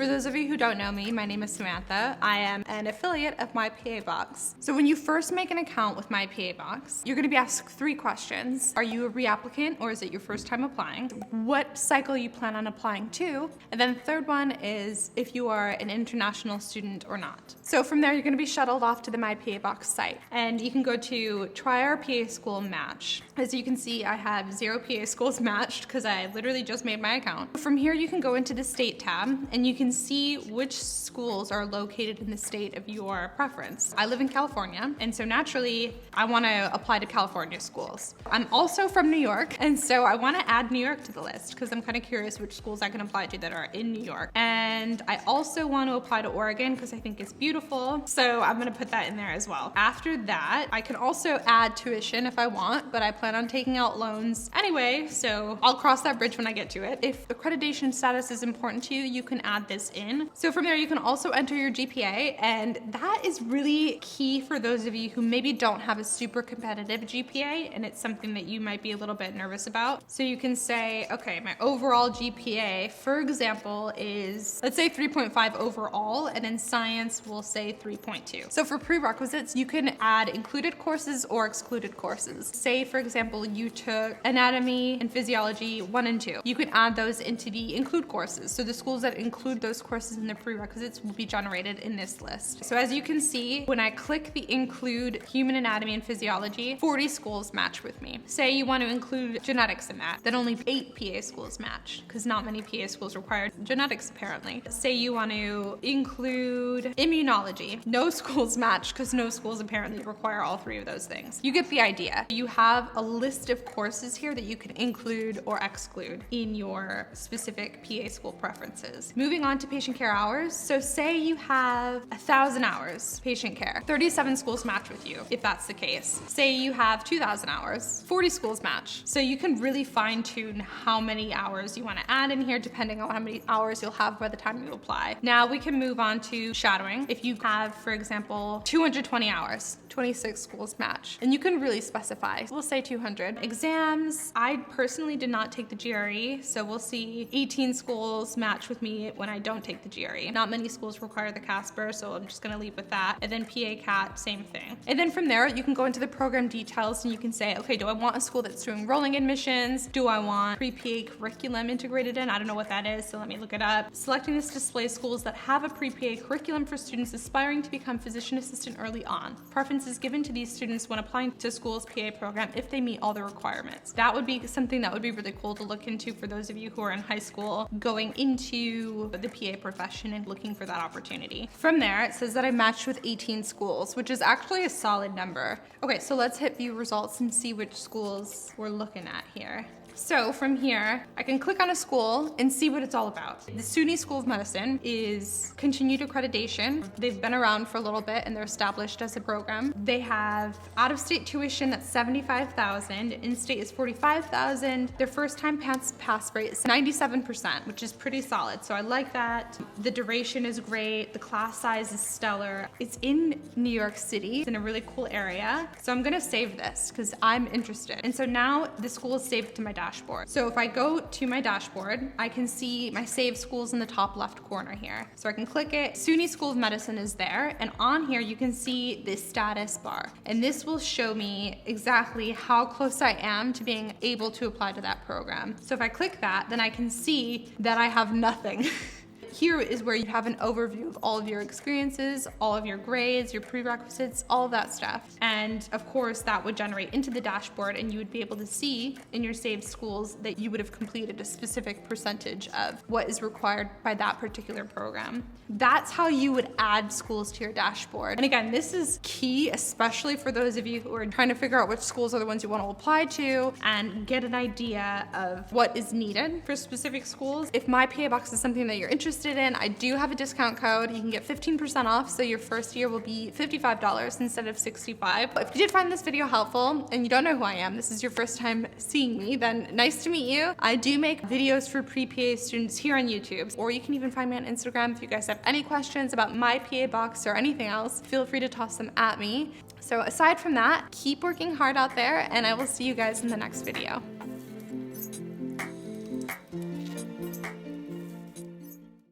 For those of you who don't know me, my name is Samantha. I am an affiliate of myPAbox. So when you first make an account with myPAbox, you're gonna be asked 3 questions. Are you a reapplicant or is it your first time applying? What cycle you plan on applying to? And then the third one is if you are an international student or not. So from there, you're gonna be shuttled off to the myPAbox site and you can go to try our PA school match. As you can see, I have 0 PA schools matched because I literally just made my account. From here, you can go into the state tab and you can see which schools are located in the state of your preference. I live in California, and so naturally, I wanna apply to California schools. I'm also from New York, and so I wanna add New York to the list because I'm kinda curious which schools I can apply to that are in New York. And I also wanna apply to Oregon because I think it's beautiful, so I'm gonna put that in there as well. After that, I can also add tuition if I want, but I plan on taking out loans anyway, so I'll cross that bridge when I get to it. If accreditation status is important to you, you can add this in. So from there, you can also enter your GPA, and that is really key for those of you who maybe don't have a super competitive GPA, and it's something that you might be a little bit nervous about. So you can say, okay, my overall GPA, for example, is, let's say 3.5 overall, and in science, we'll say 3.2. So for prerequisites, you can add included courses or excluded courses. Say, for example, you took anatomy and physiology 1 and 2. You can add those into the include courses. So the schools that include those courses in the prerequisites will be generated in this list. So as you can see, when I click the include human anatomy and physiology, 40 schools match with me. Say you want to include genetics in that, then only 8 PA schools match because not many PA schools require genetics apparently. Say you want to include immunology, no schools match because no schools apparently require all 3 of those things. You get the idea. You have a list of courses here that you can include or exclude in your specific PA school preferences. Moving on to patient care hours. So say you have 1,000 hours patient care, 37 schools match with you if that's the case. Say you have 2,000 hours, 40 schools match. So you can really fine tune how many hours you want to add in here depending on how many hours you'll have by the time you apply. Now we can move on to shadowing. If you have, for example, 220 hours, 26 schools match, and you can really specify. We'll say 200. Exams, I personally did not take the GRE, so we'll see 18 schools match with me when I don't take the GRE. Not many schools require the Casper, so I'm just gonna leave with that. And then PA CAT, same thing. And then from there, you can go into the program details and you can say, okay, do I want a school that's doing rolling admissions? Do I want pre-PA curriculum integrated in? I don't know what that is, so let me look it up. Selecting this displays schools that have a pre-PA curriculum for students aspiring to become physician assistant early on. Preference is given to these students when applying to school's PA program if they meet all the requirements. That would be something that would be really cool to look into for those of you who are in high school going into the PA profession and looking for that opportunity. From there, it says that I matched with 18 schools, which is actually a solid number. Okay, so let's hit view results and see which schools we're looking at here. So from here, I can click on a school and see what it's all about. The SUNY School of Medicine is continued accreditation. They've been around for a little bit and they're established as a program. They have out-of-state tuition that's $75,000, in-state is $45,000. Their first-time pass rate is 97%, which is pretty solid. So I like that. The duration is great. The class size is stellar. It's in New York City. It's in a really cool area. So I'm gonna save this because I'm interested. And so now the school is saved to my dashboard. So if I go to my dashboard, I can see my saved schools in the top left corner here. So I can click it. SUNY School of Medicine is there. And on here, you can see this status bar. And this will show me exactly how close I am to being able to apply to that program. So if I click that, then I can see that I have nothing. Here is where you have an overview of all of your experiences, all of your grades, your prerequisites, all of that stuff. And of course, that would generate into the dashboard and you would be able to see in your saved schools that you would have completed a specific percentage of what is required by that particular program. That's how you would add schools to your dashboard. And again, this is key, especially for those of you who are trying to figure out which schools are the ones you want to apply to and get an idea of what is needed for specific schools. If myPAbox is something that you're interested in, I do have a discount code. You can get 15% off, so your first year will be $55 instead of $65. If you did find this video helpful and you don't know who I am, this is your first time seeing me, then nice to meet you. I do make videos for pre-PA students here on YouTube, or you can even find me on Instagram. If you guys have any questions about myPAbox or anything else, feel free to toss them at me. So aside from that, keep working hard out there, and I will see you guys in the next video.